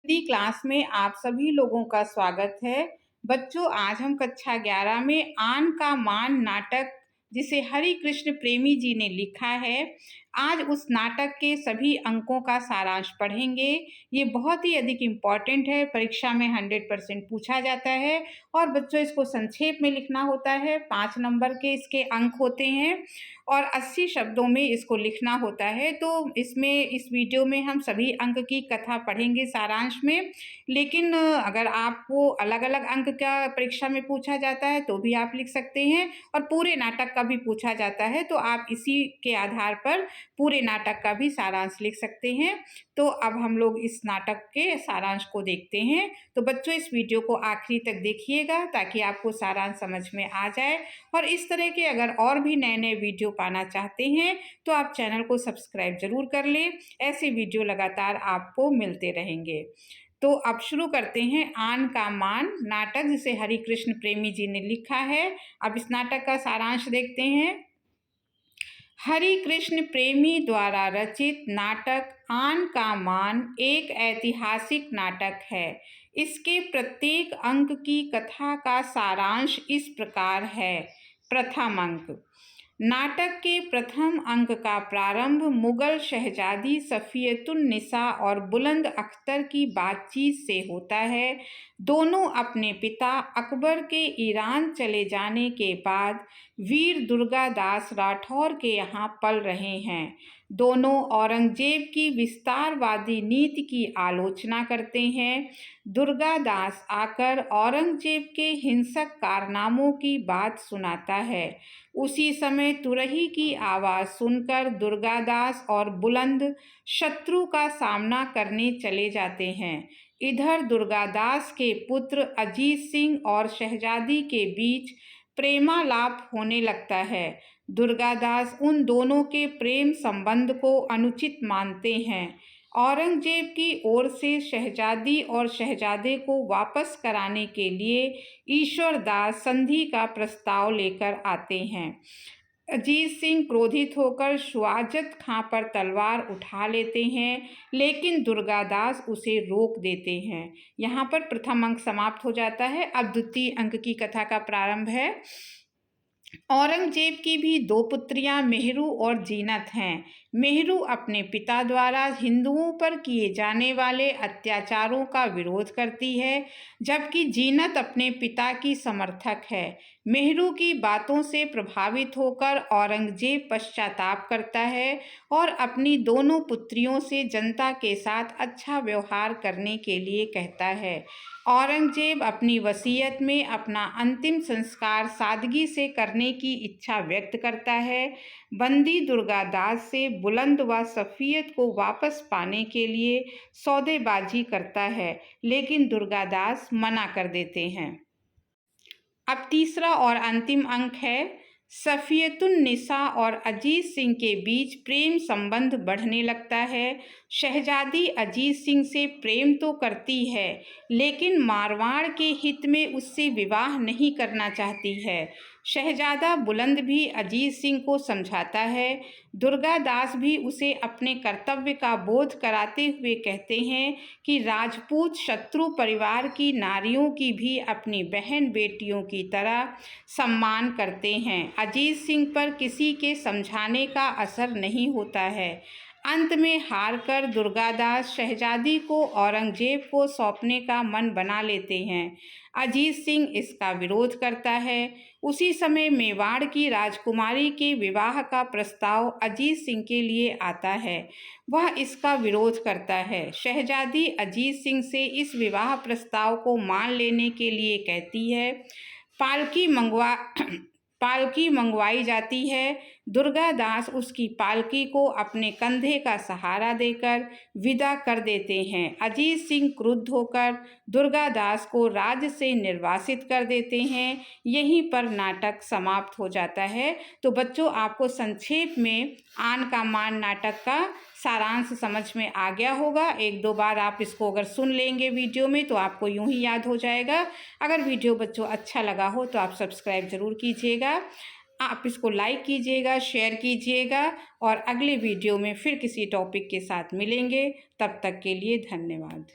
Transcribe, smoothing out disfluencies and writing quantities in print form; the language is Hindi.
हिंदी क्लास में आप सभी लोगों का स्वागत है। बच्चों, आज हम कक्षा 11 में आन का मान नाटक, जिसे हरि कृष्ण प्रेमी जी ने लिखा है, आज उस नाटक के सभी अंकों का सारांश पढ़ेंगे। ये बहुत ही अधिक इम्पॉर्टेंट है, परीक्षा में 100% पूछा जाता है और बच्चों इसको संक्षेप में लिखना होता है। 5 नंबर के इसके अंक होते हैं और 80 शब्दों में इसको लिखना होता है। तो इस वीडियो में हम सभी अंक की कथा पढ़ेंगे सारांश में। लेकिन अगर आपको अलग-अलग अंक का परीक्षा में पूछा जाता है तो भी आप लिख सकते हैं और पूरे नाटक का भी पूछा जाता है तो आप इसी के आधार पर पूरे नाटक का भी सारांश लिख सकते हैं। तो अब हम लोग इस नाटक के सारांश को देखते हैं। तो बच्चों, इस वीडियो को आखिरी तक देखिएगा ताकि आपको सारांश समझ में आ जाए। और इस तरह के अगर और भी नए-नए वीडियो पाना चाहते हैं तो आप चैनल को सब्सक्राइब ज़रूर कर लें। ऐसे वीडियो लगातार आपको मिलते रहेंगे। तो अब शुरू करते हैं आन का मान नाटक, जिसे हरि कृष्ण प्रेमी जी ने लिखा है। अब इस नाटक का सारांश देखते हैं। हरि कृष्ण प्रेमी द्वारा रचित नाटक आन का मान एक ऐतिहासिक नाटक है। इसके प्रत्येक अंक की कथा का सारांश इस प्रकार है। प्रथम अंक। नाटक के प्रथम अंक का प्रारंभ मुगल शहजादी सफ़ियतुन्निसा और बुलंद अख्तर की बातचीत से होता है। दोनों अपने पिता अकबर के ईरान चले जाने के बाद वीर दुर्गादास राठौर के यहाँ पल रहे हैं। दोनों औरंगजेब की विस्तारवादी नीति की आलोचना करते हैं। दुर्गादास आकर औरंगजेब के हिंसक कारनामों की बात सुनाता है। उसी समय तुरही की आवाज़ सुनकर दुर्गादास और बुलंद शत्रु का सामना करने चले जाते हैं। इधर दुर्गादास के पुत्र अजीत सिंह और शहजादी के बीच प्रेमालाप होने लगता है। दुर्गादास उन दोनों के प्रेम संबंध को अनुचित मानते हैं। औरंगजेब की ओर से शहजादी और शहजादे को वापस कराने के लिए ईश्वरदास संधि का प्रस्ताव लेकर आते हैं। अजीत सिंह क्रोधित होकर शुआजत खां पर तलवार उठा लेते हैं, लेकिन दुर्गादास उसे रोक देते हैं। यहाँ पर प्रथम अंक समाप्त हो जाता है। अब द्वितीय अंक की कथा का प्रारंभ है। औरंगजेब की भी 2 पुत्रियां मेहरू और जीनत हैं। मेहरू अपने पिता द्वारा हिंदुओं पर किए जाने वाले अत्याचारों का विरोध करती है, जबकि जीनत अपने पिता की समर्थक है। मेहरू की बातों से प्रभावित होकर औरंगजेब पश्चाताप करता है और अपनी दोनों पुत्रियों से जनता के साथ अच्छा व्यवहार करने के लिए कहता है। औरंगजेब अपनी वसीयत में अपना अंतिम संस्कार सादगी से करने की इच्छा व्यक्त करता है। बंदी दुर्गादास से बुलंद व सफ़ियत को वापस पाने के लिए सौदेबाजी करता है, लेकिन दुर्गादास मना कर देते हैं। अब तीसरा और अंतिम अंक है। सफ़ियतुन्निसा और अजीत सिंह के बीच प्रेम संबंध बढ़ने लगता है। शहजादी अजीत सिंह से प्रेम तो करती है, लेकिन मारवाड़ के हित में उससे विवाह नहीं करना चाहती है। शहजादा बुलंद भी अजीत सिंह को समझाता है। दुर्गादास भी उसे अपने कर्तव्य का बोध कराते हुए कहते हैं कि राजपूत शत्रु परिवार की नारियों की भी अपनी बहन बेटियों की तरह सम्मान करते हैं। अजीत सिंह पर किसी के समझाने का असर नहीं होता है। अंत में हारकर दुर्गादास शहजादी को औरंगजेब को सौंपने का मन बना लेते हैं। अजीत सिंह इसका विरोध करता है। उसी समय मेवाड़ की राजकुमारी के विवाह का प्रस्ताव अजीत सिंह के लिए आता है। वह इसका विरोध करता है। शहजादी अजीत सिंह से इस विवाह प्रस्ताव को मान लेने के लिए कहती है। पालकी मंगवाई जाती है। दुर्गादास उसकी पालकी को अपने कंधे का सहारा देकर विदा कर देते हैं। अजीत सिंह क्रुद्ध होकर दुर्गादास को राज्य से निर्वासित कर देते हैं। यहीं पर नाटक समाप्त हो जाता है। तो बच्चों, आपको संक्षेप में आन का मान नाटक का सारांश समझ में आ गया होगा। 1-2 बार आप इसको अगर सुन लेंगे वीडियो में तो आपको यूं ही याद हो जाएगा। अगर वीडियो बच्चों अच्छा लगा हो तो आप सब्सक्राइब ज़रूर कीजिएगा। आप इसको लाइक कीजिएगा, शेयर कीजिएगा और अगले वीडियो में फिर किसी टॉपिक के साथ मिलेंगे। तब तक के लिए धन्यवाद।